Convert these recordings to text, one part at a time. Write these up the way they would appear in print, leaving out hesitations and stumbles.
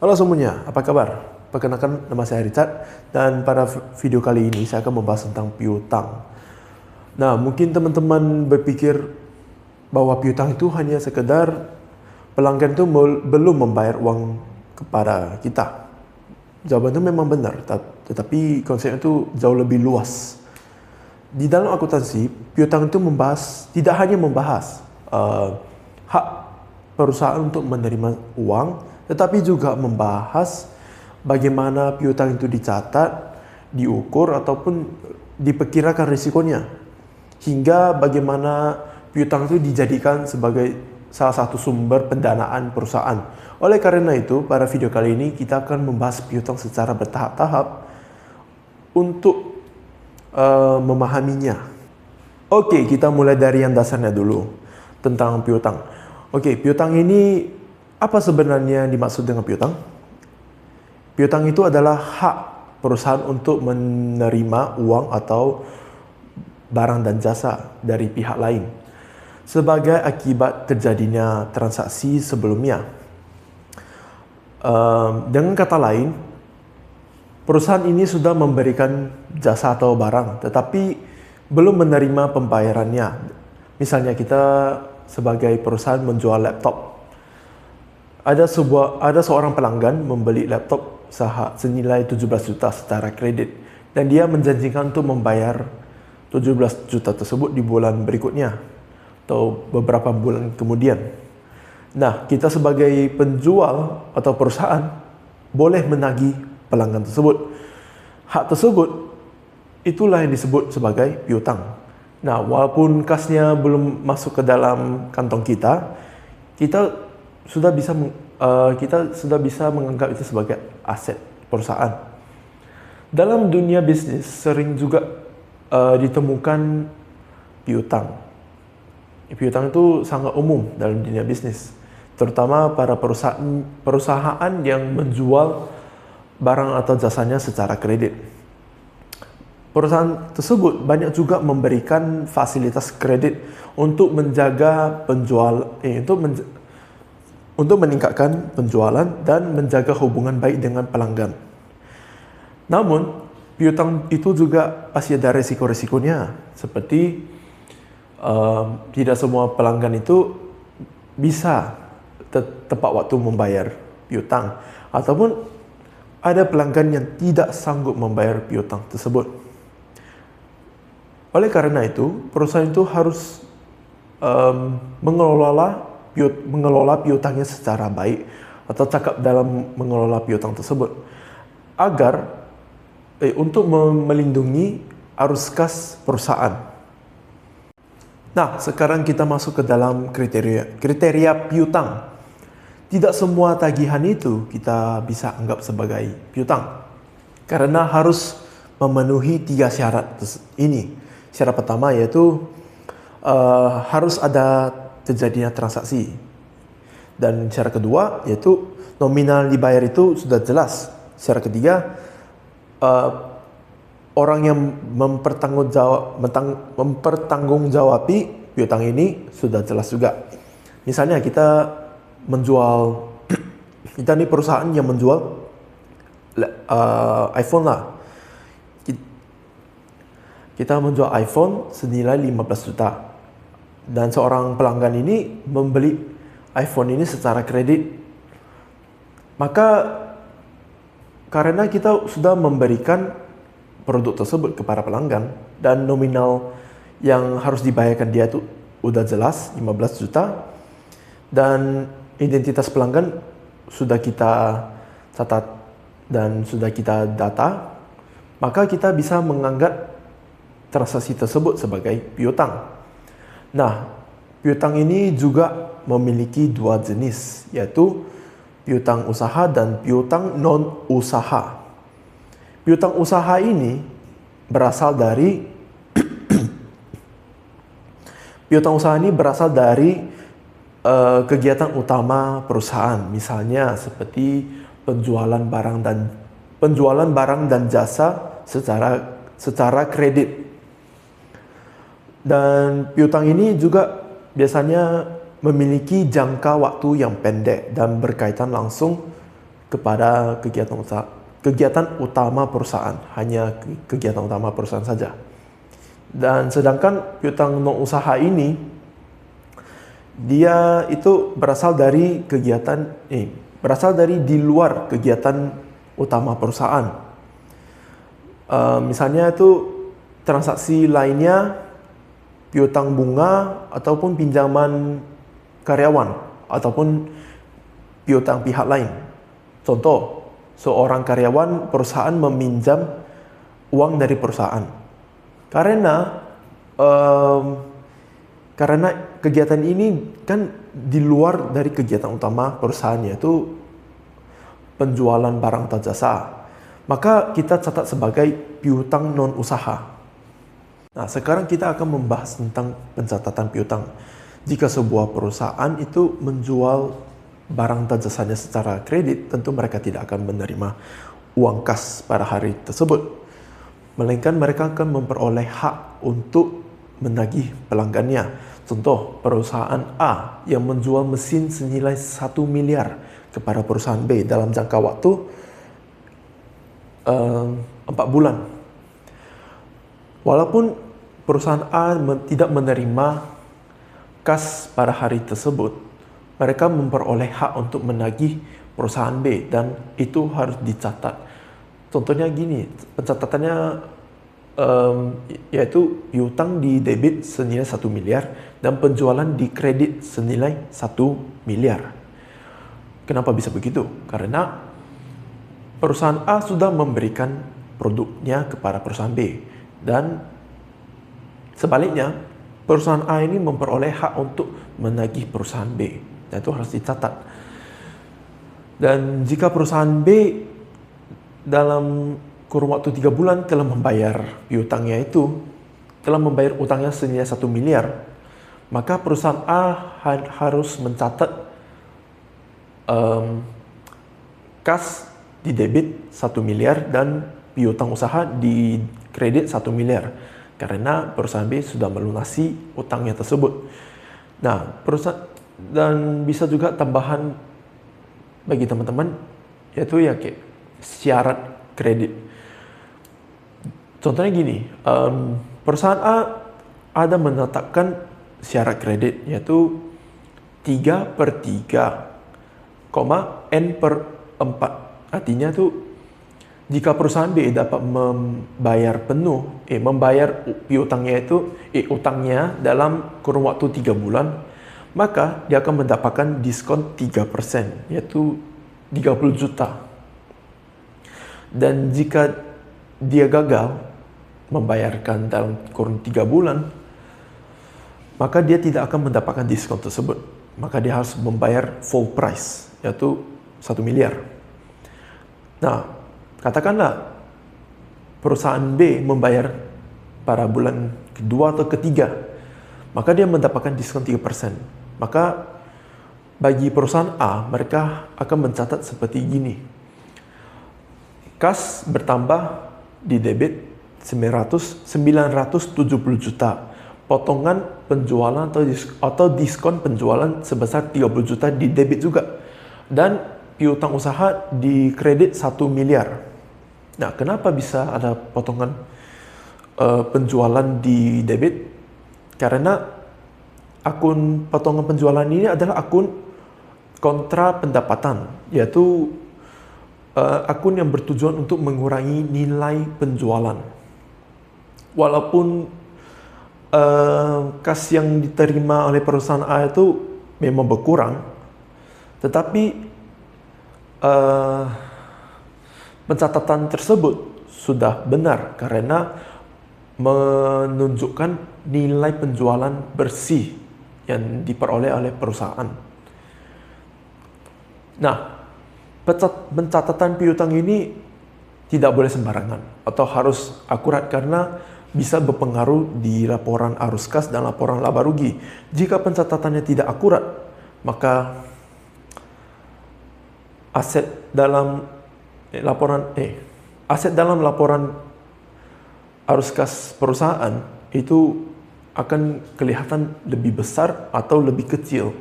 Halo semuanya, apa kabar? Perkenalkan, nama saya Richard, dan pada video kali ini saya akan membahas tentang piutang. Nah, mungkin teman-teman berpikir bahwa piutang itu hanya sekedar pelanggan itu belum membayar uang kepada kita. Jawaban itu memang benar, tetapi konsepnya itu jauh lebih luas. Di dalam akuntansi, piutang itu tidak hanya membahas hak perusahaan untuk menerima uang, tetapi juga membahas bagaimana piutang itu dicatat, diukur, ataupun diperkirakan risikonya, hingga bagaimana piutang itu dijadikan sebagai salah satu sumber pendanaan perusahaan. Oleh karena itu, pada video kali ini kita akan membahas piutang secara bertahap-tahap untuk memahaminya. Oke, kita mulai dari yang dasarnya dulu tentang piutang. Oke, piutang ini apa sebenarnya yang dimaksud dengan piutang? Piutang itu adalah hak perusahaan untuk menerima uang atau barang dan jasa dari pihak lain sebagai akibat terjadinya transaksi sebelumnya. Dengan kata lain, perusahaan ini sudah memberikan jasa atau barang, tetapi belum menerima pembayarannya. Misalnya kita sebagai perusahaan menjual laptop. Ada seorang pelanggan membeli laptop senilai 17 juta secara kredit, dan dia menjanjikan untuk membayar 17 juta tersebut di bulan berikutnya atau beberapa bulan kemudian. Nah, kita sebagai penjual atau perusahaan boleh menagih pelanggan tersebut. Hak tersebut itulah yang disebut sebagai piutang. Nah, walaupun kasnya belum masuk ke dalam kantong kita sudah bisa menganggap itu sebagai aset perusahaan. Dalam dunia bisnis sering juga ditemukan piutang. Piutang itu sangat umum dalam dunia bisnis, terutama para perusahaan yang menjual barang atau jasanya secara kredit. Perusahaan tersebut banyak juga memberikan fasilitas kredit untuk menjaga untuk meningkatkan penjualan dan menjaga hubungan baik dengan pelanggan. Namun, piutang itu juga pasti ada risiko-risikonya, seperti tidak semua pelanggan itu bisa tepat waktu membayar piutang, ataupun ada pelanggan yang tidak sanggup membayar piutang tersebut. Oleh karena itu, perusahaan itu harus mengelola piutangnya secara baik, atau cakap dalam mengelola piutang tersebut, agar untuk melindungi arus kas perusahaan. Nah, sekarang kita masuk ke dalam kriteria piutang. Tidak semua tagihan itu kita bisa anggap sebagai piutang, karena harus memenuhi 3 syarat ini. Syarat pertama yaitu harus ada terjadinya transaksi, dan syarat kedua yaitu nominal dibayar itu sudah jelas. Syarat ketiga, orang yang mempertanggungjawab piutang ini sudah jelas juga. Misalnya kita ini perusahaan yang menjual iPhone lah. Kita menjual iPhone senilai 15 juta. Dan seorang pelanggan ini membeli iPhone ini secara kredit. Maka karena kita sudah memberikan produk tersebut kepada pelanggan, dan nominal yang harus dibayarkan dia itu udah jelas 15 juta, dan identitas pelanggan sudah kita catat dan sudah kita data, maka kita bisa menganggap transaksi tersebut sebagai piutang. Nah, piutang ini juga memiliki 2 jenis, yaitu piutang usaha dan piutang non-usaha. Piutang usaha ini berasal dari kegiatan utama perusahaan, misalnya seperti penjualan barang dan jasa secara kredit. Dan piutang ini juga biasanya memiliki jangka waktu yang pendek dan berkaitan langsung kepada kegiatan utama perusahaan, hanya kegiatan utama perusahaan saja. Dan sedangkan piutang non usaha ini, dia itu berasal dari di luar kegiatan utama perusahaan. Misalnya itu transaksi lainnya, piutang bunga ataupun pinjaman karyawan ataupun piutang pihak lain. Contoh, seorang karyawan perusahaan meminjam uang dari perusahaan. Karena kegiatan ini kan di luar dari kegiatan utama perusahaan, yaitu penjualan barang atau jasa, maka kita catat sebagai piutang non usaha. Nah, sekarang kita akan membahas tentang pencatatan piutang. Jika sebuah perusahaan itu menjual barang dan jasanya secara kredit, tentu mereka tidak akan menerima uang kas pada hari tersebut, melainkan mereka akan memperoleh hak untuk menagih pelanggannya. Contoh, perusahaan A yang menjual mesin senilai 1 miliar kepada perusahaan B dalam jangka waktu 4 bulan. Walaupun perusahaan A tidak menerima kas pada hari tersebut, mereka memperoleh hak untuk menagih perusahaan B dan itu harus dicatat. Contohnya gini, pencatatannya yaitu piutang di debit senilai 1 miliar dan penjualan di kredit senilai 1 miliar. Kenapa bisa begitu? Karena perusahaan A sudah memberikan produknya kepada perusahaan B dan sebaliknya perusahaan A ini memperoleh hak untuk menagih perusahaan B dan itu harus dicatat. Dan jika perusahaan B dalam kurun waktu 3 bulan telah membayar utangnya senilai 1 miliar, maka perusahaan A harus mencatat kas di debit 1 miliar dan piutang usaha di kredit 1 miliar karena perusahaan B sudah melunasi utangnya tersebut. Nah, dan bisa juga tambahan bagi teman-teman, yaitu syarat kredit. Contohnya gini, perusahaan A ada menetapkan syarat kredit yaitu 3/3, N/4. Artinya tuh jika perusahaan B dapat membayar utangnya dalam kurun waktu 3 bulan, maka dia akan mendapatkan diskon 3%, yaitu 30 juta. Dan jika dia gagal membayarkan dalam kurun 3 bulan, maka dia tidak akan mendapatkan diskon tersebut. Maka dia harus membayar full price, yaitu 1 miliar. Nah, katakanlah perusahaan B membayar pada bulan kedua atau ketiga, maka dia mendapatkan diskon 3%. Maka bagi perusahaan A, mereka akan mencatat seperti gini. Kas bertambah di debit 970 juta. Potongan penjualan atau diskon penjualan sebesar 30 juta di debit juga. Dan piutang usaha di kredit 1 miliar. Nah, kenapa bisa ada potongan penjualan di debit? Karena akun potongan penjualan ini adalah akun kontra pendapatan, yaitu akun yang bertujuan untuk mengurangi nilai penjualan. Walaupun kas yang diterima oleh perusahaan A itu memang berkurang, tetapi pencatatan tersebut sudah benar karena menunjukkan nilai penjualan bersih yang diperoleh oleh perusahaan. Nah, pencatatan piutang ini tidak boleh sembarangan atau harus akurat karena bisa berpengaruh di laporan arus kas dan laporan laba rugi. Jika pencatatannya tidak akurat, maka aset dalam laporan arus kas perusahaan itu akan kelihatan lebih besar atau lebih kecil,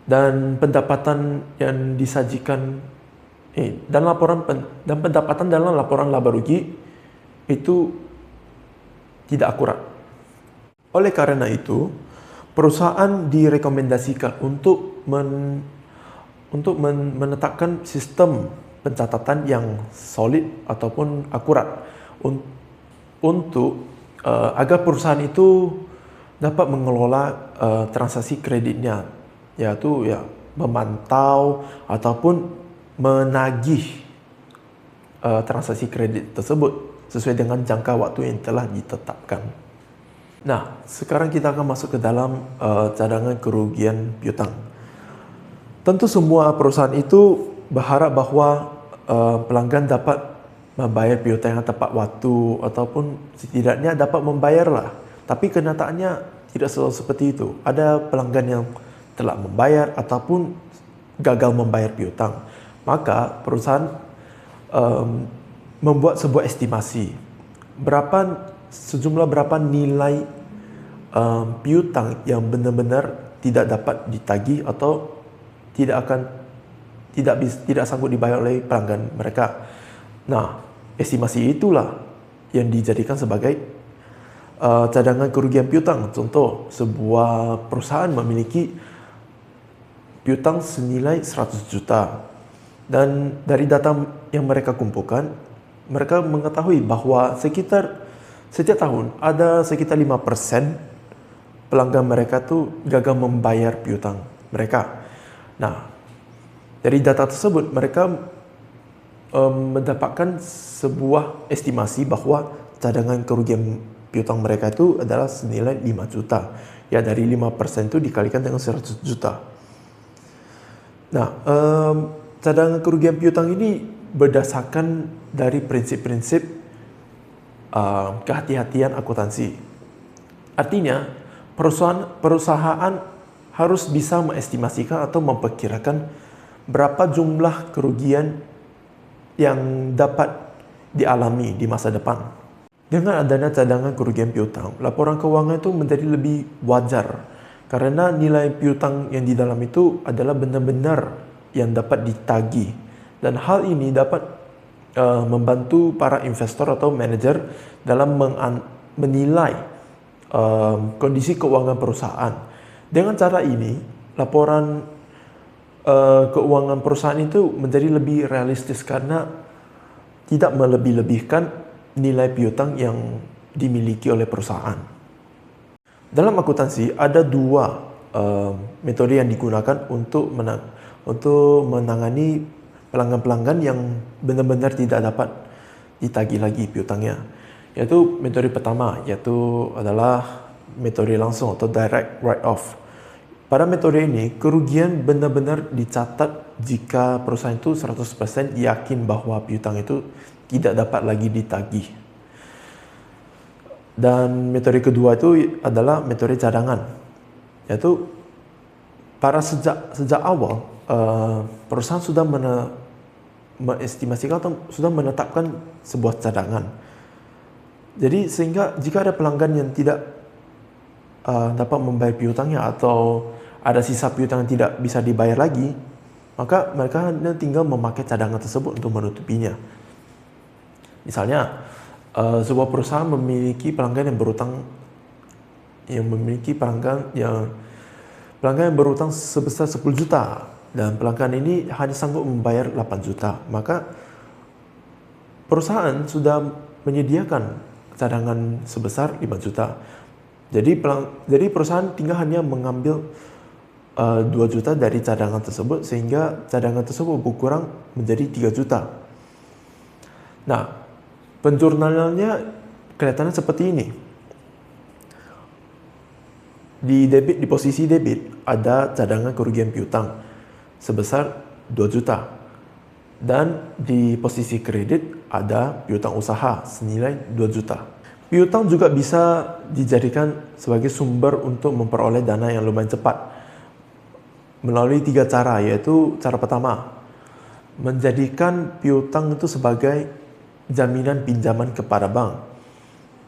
dan pendapatan yang disajikan dan dan pendapatan dalam laporan laba rugi itu tidak akurat. Oleh karena itu, perusahaan direkomendasikan untuk menetapkan sistem pencatatan yang solid ataupun akurat untuk agar perusahaan itu dapat mengelola transaksi kreditnya, yaitu memantau ataupun menagih transaksi kredit tersebut sesuai dengan jangka waktu yang telah ditetapkan. Nah, sekarang kita akan masuk ke dalam cadangan kerugian piutang. Tentu semua perusahaan itu berharap bahwa pelanggan dapat membayar piutang yang tepat waktu ataupun setidaknya dapat membayarlah. Tapi kenyataannya tidak selalu seperti itu. Ada pelanggan yang telah membayar ataupun gagal membayar piutang. Maka perusahaan membuat sebuah estimasi sejumlah berapa nilai piutang yang benar-benar tidak dapat ditagih atau tidak sanggup dibayar oleh pelanggan mereka. Nah, estimasi itulah yang dijadikan sebagai cadangan kerugian piutang. Contoh, sebuah perusahaan memiliki piutang senilai 100 juta. Dan dari data yang mereka kumpulkan, mereka mengetahui bahwa setiap tahun ada sekitar 5% pelanggan mereka tuh gagal membayar piutang mereka. Nah, dari data tersebut mereka mendapatkan sebuah estimasi bahwa cadangan kerugian piutang mereka itu adalah senilai 5 juta. Ya, dari 5% itu dikalikan dengan 100 juta. Nah, cadangan kerugian piutang ini berdasarkan dari prinsip-prinsip kehati-hatian akuntansi. Artinya, perusahaan harus bisa mengestimasikan atau memperkirakan berapa jumlah kerugian yang dapat dialami di masa depan. Dengan adanya cadangan kerugian piutang, laporan keuangan itu menjadi lebih wajar karena nilai piutang yang di dalam itu adalah benar-benar yang dapat ditagih, dan hal ini dapat membantu para investor atau manajer dalam menilai kondisi keuangan perusahaan. Dengan cara ini, laporan keuangan perusahaan itu menjadi lebih realistis karena tidak melebih-lebihkan nilai piutang yang dimiliki oleh perusahaan. Dalam akuntansi ada dua metode yang digunakan untuk menangani pelanggan-pelanggan yang benar-benar tidak dapat ditagih lagi piutangnya. Yaitu metode pertama, yaitu adalah metode langsung atau direct write-off. Pada metode ini, kerugian benar-benar dicatat jika perusahaan itu 100% yakin bahwa piutang itu tidak dapat lagi ditagih. Dan metode kedua itu adalah metode cadangan, yaitu sejak awal perusahaan sudah mengestimasikan atau sudah menetapkan sebuah cadangan. Jadi sehingga jika ada pelanggan yang tidak dapat membayar piutangnya atau ada sisa piutang yang tidak bisa dibayar lagi, maka mereka hanya tinggal memakai cadangan tersebut untuk menutupinya. Misalnya, sebuah perusahaan memiliki pelanggan yang berutang sebesar 10 juta dan pelanggan ini hanya sanggup membayar 8 juta, maka perusahaan sudah menyediakan cadangan sebesar 5 juta. Jadi perusahaan tinggal hanya mengambil 2 juta dari cadangan tersebut sehingga cadangan tersebut berkurang menjadi 3 juta. Nah, penjurnalannya kelihatannya seperti ini. Di posisi debit ada cadangan kerugian piutang sebesar 2 juta. Dan di posisi kredit ada piutang usaha senilai 2 juta. Piutang juga bisa dijadikan sebagai sumber untuk memperoleh dana yang lumayan cepat melalui 3 cara, yaitu cara pertama, menjadikan piutang itu sebagai jaminan pinjaman kepada bank.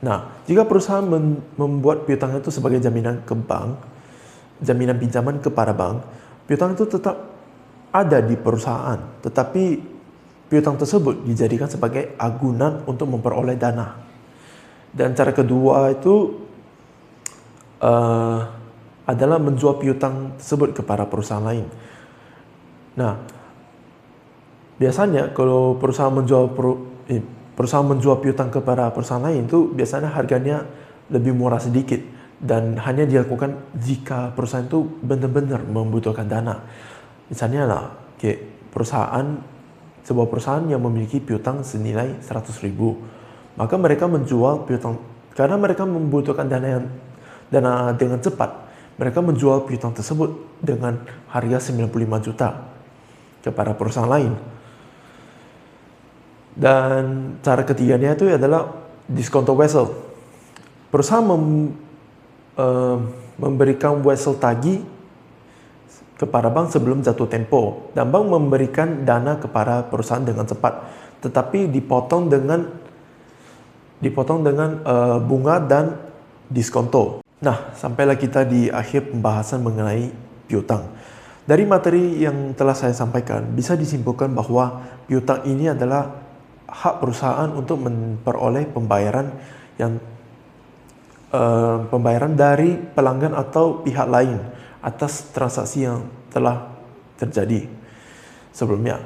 Nah, jika perusahaan membuat piutang itu sebagai jaminan pinjaman kepada bank, piutang itu tetap ada di perusahaan, tetapi piutang tersebut dijadikan sebagai agunan untuk memperoleh dana. Dan cara kedua itu adalah menjual piutang tersebut kepada perusahaan lain. Nah, biasanya kalau perusahaan menjual piutang kepada perusahaan lain itu biasanya harganya lebih murah sedikit dan hanya dilakukan jika perusahaan itu benar-benar membutuhkan dana. Misalnya lah, sebuah perusahaan yang memiliki piutang senilai 100.000, maka mereka menjual piutang karena mereka membutuhkan dana dengan cepat. Mereka menjual piutang tersebut dengan harga 95 juta kepada perusahaan lain. Dan cara ketiganya itu adalah diskonto wesel. Perusahaan memberikan wesel tagih kepada bank sebelum jatuh tempo, dan bank memberikan dana kepada perusahaan dengan cepat, tetapi dipotong dengan bunga dan diskonto. Nah, sampailah kita di akhir pembahasan mengenai piutang. Dari materi yang telah saya sampaikan, bisa disimpulkan bahwa piutang ini adalah hak perusahaan untuk memperoleh pembayaran dari pelanggan atau pihak lain atas transaksi yang telah terjadi sebelumnya.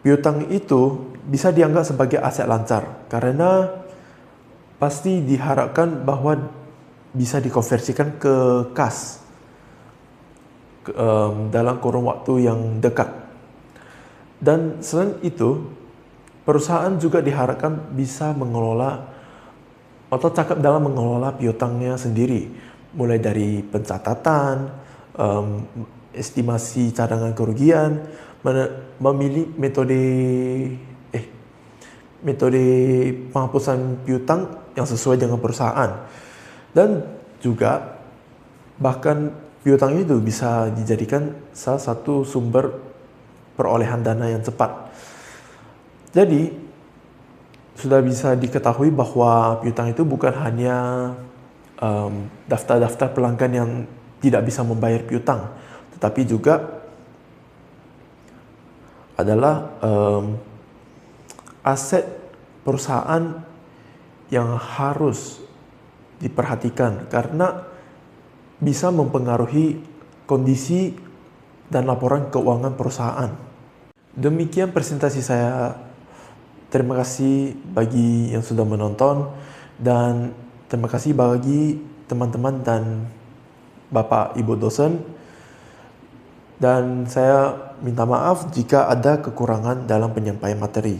Piutang itu bisa dianggap sebagai aset lancar karena pasti diharapkan bahwa bisa dikonversikan ke kas dalam kurun waktu yang dekat. Dan selain itu, perusahaan juga diharapkan bisa mengelola atau cakap dalam mengelola piutangnya sendiri, mulai dari pencatatan, estimasi cadangan kerugian, memilih metode penghapusan piutang yang sesuai dengan perusahaan, dan juga bahkan piutang itu bisa dijadikan salah satu sumber perolehan dana yang cepat. Jadi sudah bisa diketahui bahwa piutang itu bukan hanya daftar-daftar pelanggan yang tidak bisa membayar piutang, tetapi juga adalah aset perusahaan yang harus diperhatikan karena bisa mempengaruhi kondisi dan laporan keuangan perusahaan. Demikian presentasi saya. Terima kasih bagi yang sudah menonton, dan terima kasih bagi teman-teman dan Bapak Ibu dosen. Dan saya minta maaf jika ada kekurangan dalam penyampaian materi.